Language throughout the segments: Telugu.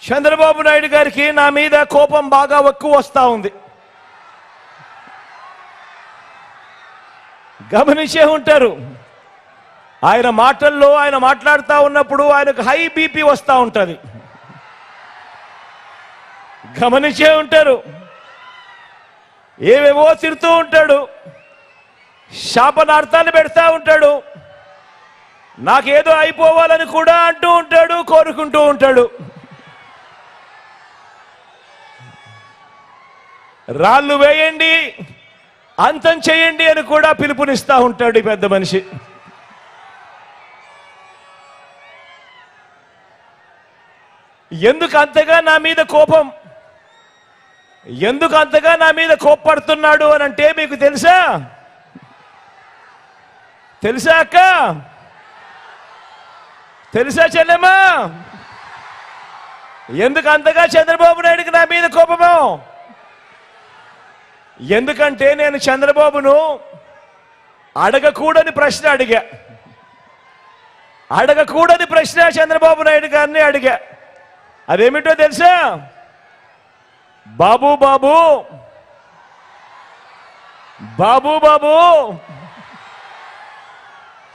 చంద్రబాబు నాయుడు గారికి నా మీద కోపం బాగా ఎక్కువ వస్తూ ఉంది. గమనించే ఉంటారు, ఆయన మాటల్లో ఆయన మాట్లాడుతూ ఉన్నప్పుడు ఆయనకు హై బీపీ వస్తూ ఉంటుంది. గమనించే ఉంటారు, ఏవేవో తిడుతూ ఉంటాడు, శాపనార్థాలు పెడతా ఉంటాడు, నాకేదో అయిపోవాలని కూడా అంటూ ఉంటాడు, కోరుకుంటూ ఉంటాడు. రాళ్ళు వేయండి, అంతం చేయండి అని కూడా పిలుపునిస్తూ ఉంటాడు ఈ పెద్ద మనిషి. ఎందుకు అంతగా నా మీద కోపం, ఎందుకు అంతగా నా మీద కోప్పడుతున్నాడు అని అంటే మీకు తెలుసా? తెలుసా అక్క? తెలుసా చెల్లెమ్మా? ఎందుకు అంతగా చంద్రబాబు నాయుడుకి నా మీద కోపమో? ఎందుకంటే నేను చంద్రబాబును అడగకూడని ప్రశ్న అడిగా. అడగకూడని ప్రశ్న చంద్రబాబు నాయుడు గారిని అడిగా. అదేమిటో తెలుసా? బాబు బాబు బాబు బాబు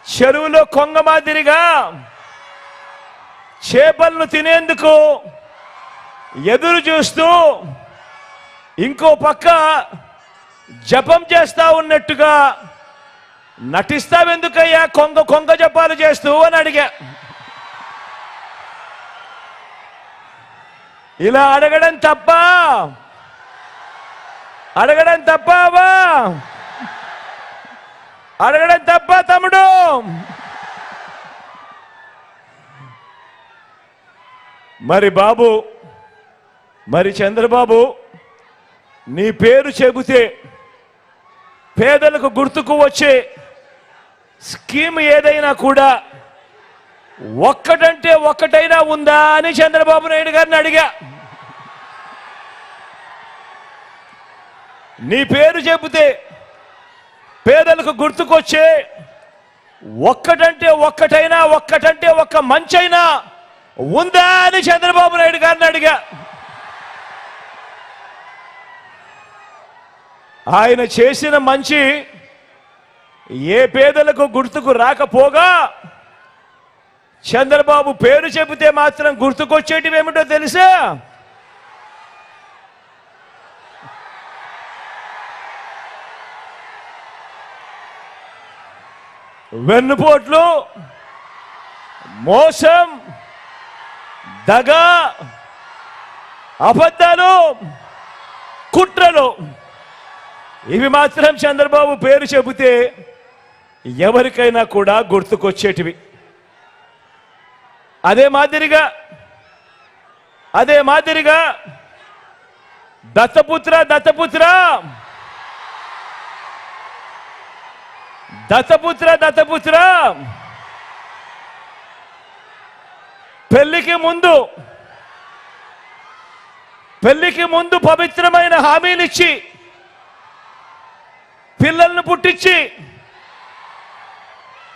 చెరువులో కొంగ మాదిరిగా చేపలను తినేందుకు ఎదురు చూస్తూ ఇంకో పక్క జపం చేస్తా ఉన్నట్టుగా నటిస్తావెందుకయ్యా కొంగ కొంగ జపాలు చేస్తూ అని అడిగా. ఇలా అడగడం తప్ప? అడగడం తప్పవా? అడగడం తప్ప తమ్ముడు? మరి బాబు, మరి చంద్రబాబు, నీ పేరు చెబితే పేదలకు గుర్తుకు వచ్చే స్కీమ్ ఏదైనా కూడా ఒక్కటంటే ఒక్కటైనా ఉందా అని చంద్రబాబు నాయుడు గారిని అడిగా. నీ పేరు చెబితే పేదలకు గుర్తుకొచ్చే ఒక్కటంటే ఒక్క మంచైనా ఉందా అని చంద్రబాబు నాయుడు గారిని అడిగా. ఆయన చేసిన మంచి ఏ పేదలకు గుర్తుకు రాకపోగా చంద్రబాబు పేరు చెబితే మాత్రం గుర్తుకొచ్చేటివి ఏమిటో తెలుసా? వెన్నుపోట్లు, మోసం, దగ, అబద్ధాలు, కుట్రలు, ఇవి మాత్రం చంద్రబాబు పేరు చెబితే ఎవరికైనా కూడా గుర్తుకొచ్చేటివి. అదే మాదిరిగా దత్తపుత్ర దత్తపుత్ర దత్తపుత్ర దత్తపుత్ర పెళ్లికి ముందు పవిత్రమైన హామీలిచ్చి పిల్లలను పుట్టించి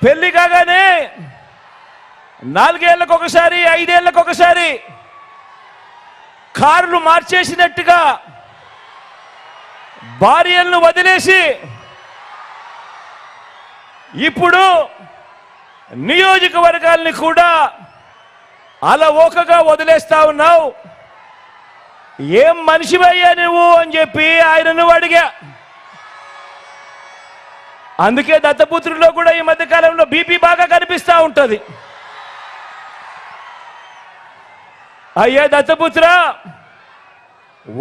పెళ్లి కాగానే 4 ఏళ్లకొకసారి 5 ఏళ్లకొకసారి కార్లు మార్చేసినట్టుగా భార్యలను వదిలేసి ఇప్పుడు నియోజకవర్గాల్ని కూడా అలవోకగా వదిలేస్తా ఉన్నావు. ఏం మనిషివయ్యా నువ్వు అని చెప్పి ఆయనను అడిగా. అందుకే దత్తపుత్రుల్లో కూడా ఈ మధ్య కాలంలో బీపీ బాగా కనిపిస్తూ ఉంటుంది. అయ్యా దత్తపుత్ర,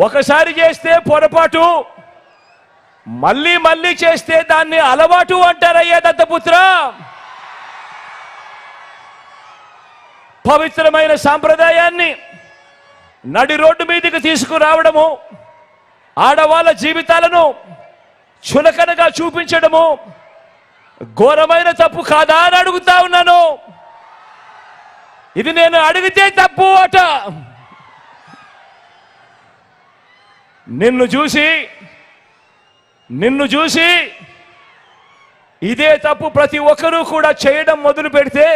ఒకసారి చేస్తే పొరపాటు, మళ్ళీ మళ్ళీ చేస్తే దాన్ని అలవాటు అంటారయ్యా దత్తపుత్ర. పవిత్రమైన సాంప్రదాయాన్ని నడి రోడ్డు మీదకి తీసుకురావడము, ఆడవాళ్ళ జీవితాలను చులకనగా చూపించడము ఘోరమైన తప్పు కాదా అని అడుగుతా ఉన్నాను. ఇది నేను అడిగితే తప్పు అట. నిన్ను చూసి ఇదే తప్పు ప్రతి ఒక్కరూ కూడా చేయడం మొదలు పెడితే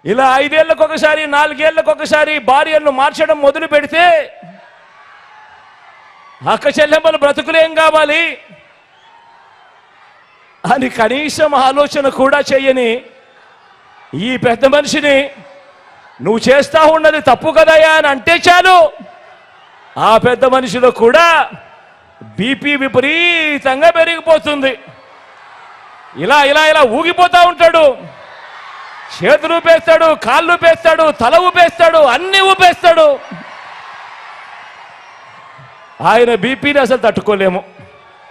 ఇలా 5 ఏళ్లకు ఒకసారి 4 ఏళ్లకు ఒకసారి భార్యలను మార్చడం మొదలు పెడితే అక్క చెల్లెమ్మల బ్రతుకులేం కావాలి అని కనీసం ఆలోచన కూడా చెయ్యని ఈ పెద్ద మనిషిని నువ్వు చేస్తా ఉన్నది తప్పు కదయ్యా అని అంటే చాలు ఆ పెద్ద మనిషిలో కూడా బీపీ విపరీతంగా పెరిగిపోతుంది. ఇలా ఇలా ఇలా ఊగిపోతా ఉంటాడు. చేతులు ఊపేస్తాడు, కాళ్ళు ఊపేస్తాడు, తల ఊపేస్తాడు, అన్ని ఊపేస్తాడు. ఆయన బీపీని అసలు తట్టుకోలేము.